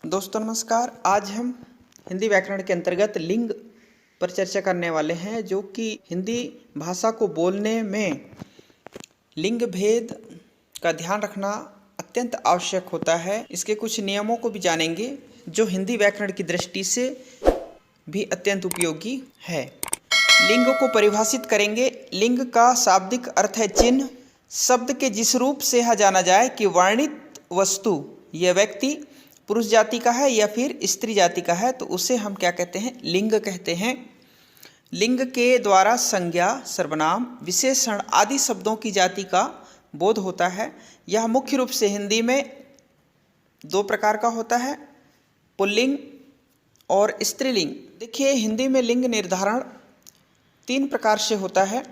दोस्तों नमस्कार। आज हम हिंदी व्याकरण के अंतर्गत लिंग पर चर्चा करने वाले हैं, जो कि हिंदी भाषा को बोलने में लिंग भेद का ध्यान रखना अत्यंत आवश्यक होता है। इसके कुछ नियमों को भी जानेंगे जो हिंदी व्याकरण की दृष्टि से भी अत्यंत उपयोगी है। लिंग को परिभाषित करेंगे। लिंग का शाब्दिक अर्थ है चिन्ह। शब्द के जिस रूप से यह जाना जाए कि वर्णित वस्तु यह व्यक्ति पुरुष जाति का है या फिर स्त्री जाति का है, तो उसे हम क्या कहते हैं? लिंग कहते हैं। लिंग के द्वारा संज्ञा, सर्वनाम, विशेषण आदि शब्दों की जाति का बोध होता है। यह मुख्य रूप से हिंदी में दो प्रकार का होता है, पुल्लिंग और स्त्रीलिंग। देखिए, हिंदी में लिंग निर्धारण तीन प्रकार से होता है: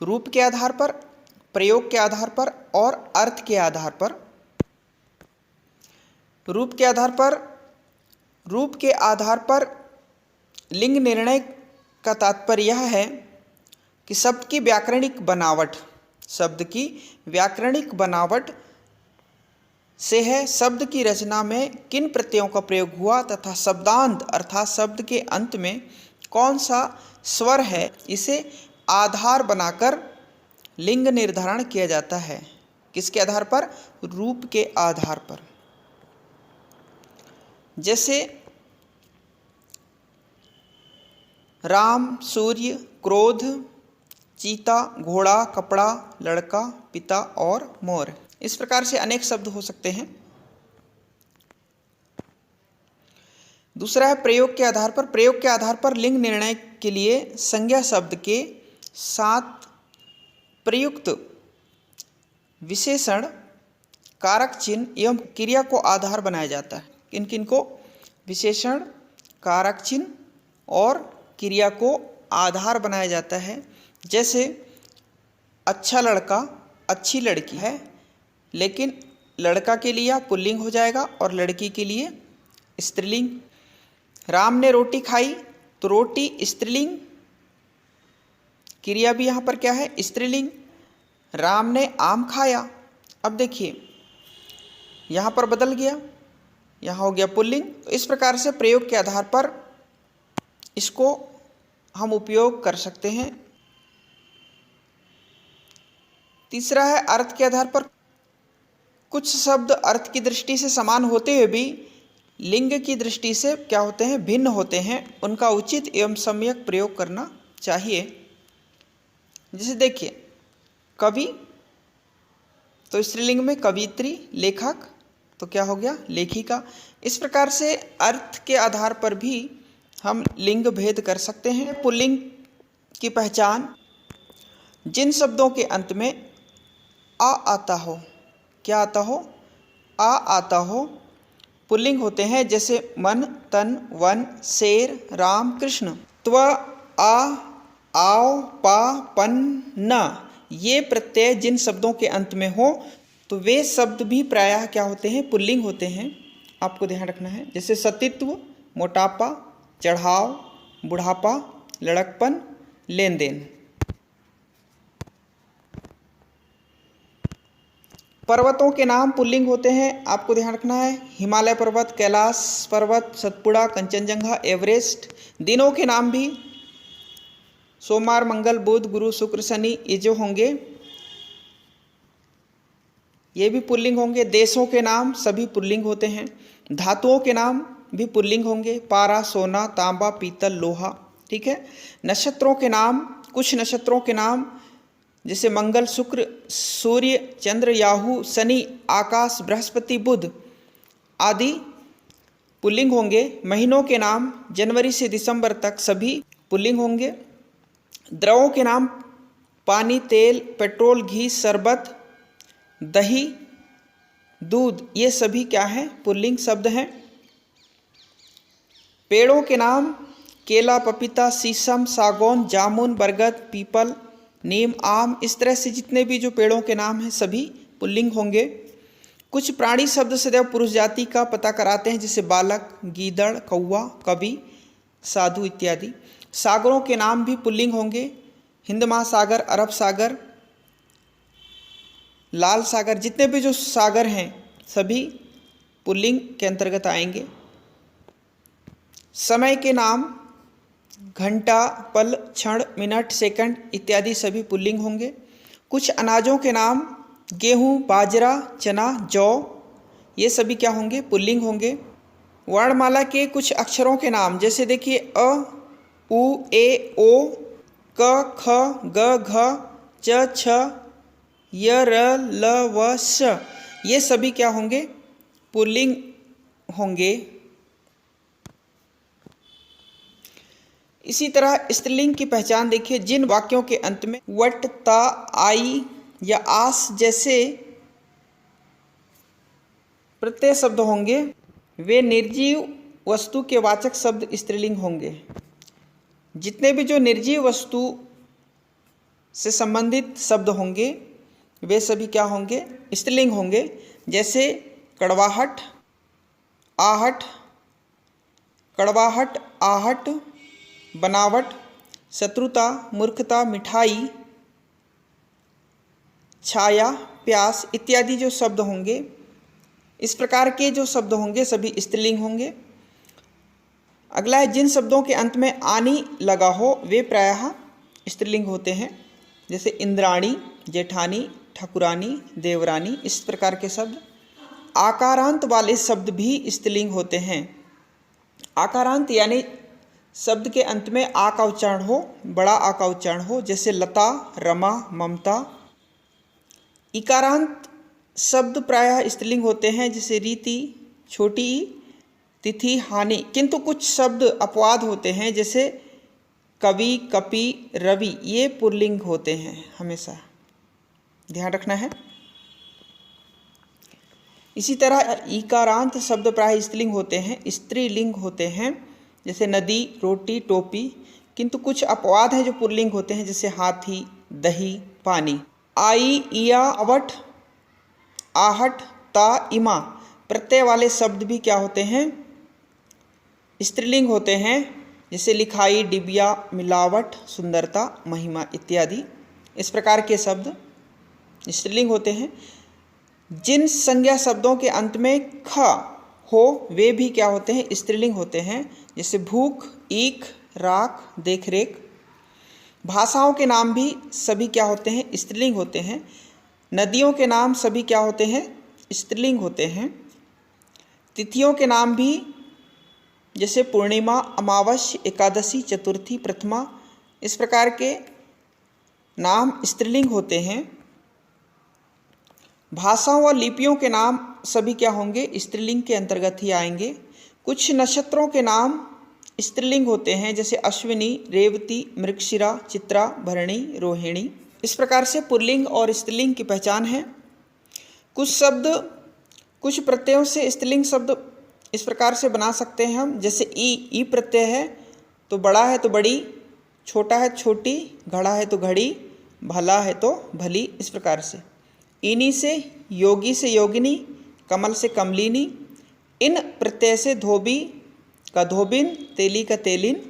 रूप के आधार पर, प्रयोग के आधार पर और अर्थ के आधार पर। रूप के आधार पर लिंग निर्णय का तात्पर्य यह है कि शब्द की व्याकरणिक बनावट से है शब्द की रचना में किन प्रत्ययों का प्रयोग हुआ तथा शब्दांत अर्थात शब्द के अंत में कौन सा स्वर है, इसे आधार बनाकर लिंग निर्धारण किया जाता है। किसके आधार पर? रूप के आधार पर। जैसे राम, सूर्य, क्रोध, चीता, घोड़ा, कपड़ा, लड़का, पिता और मोर। इस प्रकार से अनेक शब्द हो सकते हैं। दूसरा है प्रयोग के आधार पर। प्रयोग के आधार पर लिंग निर्णय के लिए संज्ञा शब्द के साथ प्रयुक्त विशेषण, कारक चिन्ह एवं क्रिया को आधार बनाया जाता है। किन किन को? विशेषण, कारक चिन्ह और क्रिया को आधार बनाया जाता है। जैसे अच्छा लड़का, अच्छी लड़की है, लेकिन लड़का के लिए पुल्लिंग हो जाएगा और लड़की के लिए स्त्रीलिंग। राम ने रोटी खाई तो रोटी स्त्रीलिंग, क्रिया भी यहाँ पर क्या है? स्त्रीलिंग। राम ने आम खाया, अब देखिए यहाँ पर बदल गया, यहाँ हो गया पुल्लिंग। तो इस प्रकार से प्रयोग के आधार पर इसको हम उपयोग कर सकते हैं। तीसरा है अर्थ के आधार पर। कुछ शब्द अर्थ की दृष्टि से समान होते हुए भी लिंग की दृष्टि से क्या होते हैं? भिन्न होते हैं। उनका उचित एवं सम्यक प्रयोग करना चाहिए। जैसे देखिए, कवि तो स्त्रीलिंग में कवित्री, लेखक तो क्या हो गया? लेखिका। इस प्रकार से अर्थ के आधार पर भी हम लिंग भेद कर सकते हैं। पुल्लिंग की पहचान: जिन शब्दों के अंत में आ आता हो, क्या आता हो? आ आता हो, पुल्लिंग होते हैं। जैसे मन, तन, वन, शेर, राम, कृष्ण। त्व, आ, आओ, पा, पन, न, ये प्रत्यय जिन शब्दों के अंत में हो तो वे शब्द भी प्रायः क्या होते हैं? पुल्लिंग होते हैं। आपको ध्यान रखना है। जैसे सतीत्व, मोटापा, चढ़ाव, बुढ़ापा, लड़कपन, लेन देन। पर्वतों के नाम पुल्लिंग होते हैं, आपको ध्यान रखना है। हिमालय पर्वत, कैलाश पर्वत, सतपुड़ा, कंचनजंगा, एवरेस्ट। दिनों के नाम भी सोमवार, मंगल, बुध, गुरु, शुक्र, शनि, ये जो होंगे ये भी पुल्लिंग होंगे। देशों के नाम सभी पुल्लिंग होते हैं। धातुओं के नाम भी पुल्लिंग होंगे: पारा, सोना, तांबा, पीतल, लोहा। ठीक है। नक्षत्रों के नाम, कुछ नक्षत्रों के नाम जैसे मंगल, शुक्र, सूर्य, चंद्र, राहु, शनि, आकाश, बृहस्पति, बुध आदि पुल्लिंग होंगे। महीनों के नाम जनवरी से दिसंबर तक सभी पुल्लिंग होंगे। द्रवों के नाम पानी, तेल, पेट्रोल, घी, शरबत, दही, दूध, ये सभी क्या हैं? पुल्लिंग शब्द हैं। पेड़ों के नाम केला, पपीता, शीशम, सागौन, जामुन, बरगद, पीपल, नीम, आम, इस तरह से जितने भी जो पेड़ों के नाम हैं सभी पुल्लिंग होंगे। कुछ प्राणी शब्द सदैव पुरुष जाति का पता कराते हैं, जैसे बालक, गीदड़, कौवा, कवि, साधु इत्यादि। सागरों के नाम भी पुल्लिंग होंगे: हिंद महासागर, अरब सागर, लाल सागर, जितने भी जो सागर हैं सभी पुल्लिंग के अंतर्गत आएंगे। समय के नाम घंटा, पल, क्षण, मिनट, सेकंड इत्यादि सभी पुल्लिंग होंगे। कुछ अनाजों के नाम गेहूँ, बाजरा, चना, जौ ये सभी क्या होंगे? पुल्लिंग होंगे। वर्णमाला के कुछ अक्षरों के नाम जैसे देखिए अ, उ, ए, ओ, क, ख, ग, घ, च, छ, य, र, ल, व, श ये सभी क्या होंगे? पुल्लिंग होंगे। इसी तरह स्त्रीलिंग की पहचान देखिए, जिन वाक्यों के अंत में वट, ता, आई या आस जैसे प्रत्यय शब्द होंगे वे निर्जीव वस्तु के वाचक शब्द स्त्रीलिंग होंगे। जितने भी जो निर्जीव वस्तु से संबंधित शब्द होंगे वे सभी क्या होंगे? स्त्रीलिंग होंगे। जैसे कड़वाहट, आहट, कड़वाहट, आहट, बनावट, शत्रुता, मूर्खता, मिठाई, छाया, प्यास इत्यादि जो शब्द होंगे, इस प्रकार के जो शब्द होंगे सभी स्त्रीलिंग होंगे। अगला है, जिन शब्दों के अंत में आनी लगा हो वे प्रायः स्त्रीलिंग होते हैं। जैसे इंद्राणी, जेठानी, ठाकुरानी, देवरानी इस प्रकार के शब्द। आकारांत वाले शब्द भी स्त्रीलिंग होते हैं। आकारांत यानी शब्द के अंत में आ का उच्चारण हो, बड़ा आ का उच्चारण हो, जैसे लता, रमा, ममता। इकारांत शब्द प्रायः स्त्रीलिंग होते हैं, जैसे रीति, छोटी, तिथि, हानि। किंतु कुछ शब्द अपवाद होते हैं, जैसे कवि, कपि, रवि ये पुल्लिंग होते हैं, हमेशा ध्यान रखना है। इसी तरह ईकारांत शब्द प्रायः स्त्रीलिंग होते हैं, स्त्रीलिंग होते हैं, जैसे नदी, रोटी, टोपी। किंतु कुछ अपवाद हैं जो पुल्लिंग होते हैं, जैसे हाथी, दही, पानी। आई, इया, अवट, आहट, ता, इमा प्रत्यय वाले शब्द भी क्या होते हैं? स्त्रीलिंग होते हैं, जैसे लिखाई, डिबिया, मिलावट, सुंदरता, महिमा इत्यादि। इस प्रकार के शब्द स्त्रीलिंग होते हैं। जिन संज्ञा शब्दों के अंत में ख हो वे भी क्या होते हैं? स्त्रीलिंग होते हैं, जैसे भूख, ईख, राख, देखरेख। भाषाओं के नाम भी सभी क्या होते हैं? स्त्रीलिंग होते हैं। नदियों के नाम सभी क्या होते हैं? स्त्रीलिंग होते हैं। तिथियों के नाम भी जैसे पूर्णिमा, अमावस्या, एकादशी, चतुर्थी, प्रथमा इस प्रकार के नाम स्त्रीलिंग होते हैं। भाषाओं व लिपियों के नाम सभी क्या होंगे? स्त्रीलिंग के अंतर्गत ही आएंगे। कुछ नक्षत्रों के नाम स्त्रीलिंग होते हैं, जैसे अश्विनी, रेवती, मृगशिरा, चित्रा, भरणी, रोहिणी। इस प्रकार से पुल्लिंग और स्त्रीलिंग की पहचान है। कुछ शब्द कुछ प्रत्ययों से स्त्रीलिंग शब्द इस प्रकार से बना सकते हैं हम, जैसे ई प्रत्यय है तो बड़ा है तो बड़ी, छोटा है छोटी, घड़ा है तो घड़ी, भला है तो भली। इस प्रकार से इनी से योगी से योगिनी, कमल से कमलिनी। इन प्रत्यय से धोबी का धोबिन, तेली का तेलिन।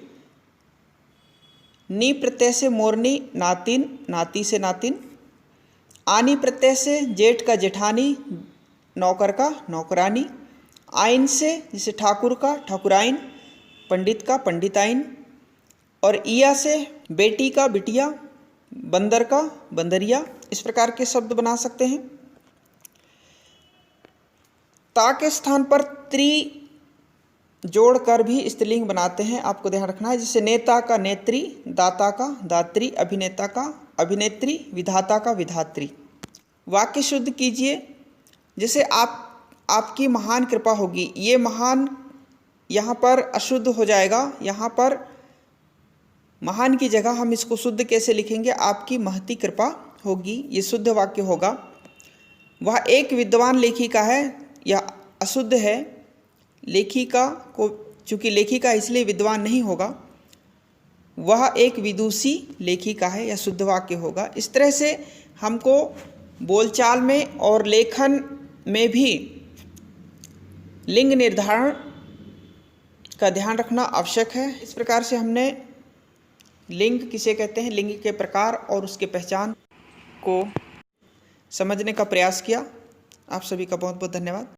नी प्रत्यय से मोरनी, नातिन, नाती से नातिन। आनी प्रत्यय से जेठ का जेठानी, नौकर का नौकरानी। आइन से जैसे ठाकुर का ठाकुराइन, पंडित का पंडिताइन। और इया से बेटी का बिटिया, बंदर का बंदरिया। इस प्रकार के शब्द बना सकते हैं। ता के स्थान पर त्री जोड़कर भी स्त्रीलिंग बनाते हैं, आपको ध्यान रखना है। जैसे नेता का नेत्री, दाता का दात्री, अभिनेता का अभिनेत्री, विधाता का विधात्री। वाक्य शुद्ध कीजिए। जैसे आपकी महान कृपा होगी, ये महान यहाँ पर अशुद्ध हो जाएगा। यहाँ पर महान की जगह हम इसको शुद्ध कैसे लिखेंगे? आपकी महती कृपा होगी, ये शुद्ध वाक्य होगा। वह एक विद्वान लेखिका है, यह अशुद्ध है। लेखिका को चूँकि लेखिका इसलिए विद्वान नहीं होगा, वह एक विदुषी लेखिका है, यह शुद्ध वाक्य होगा। इस तरह से हमको बोलचाल में और लेखन में भी लिंग निर्धारण का ध्यान रखना आवश्यक है। इस प्रकार से हमने लिंग किसे कहते हैं, लिंग के प्रकार और उसके पहचान को समझने का प्रयास किया। आप सभी का बहुत बहुत धन्यवाद।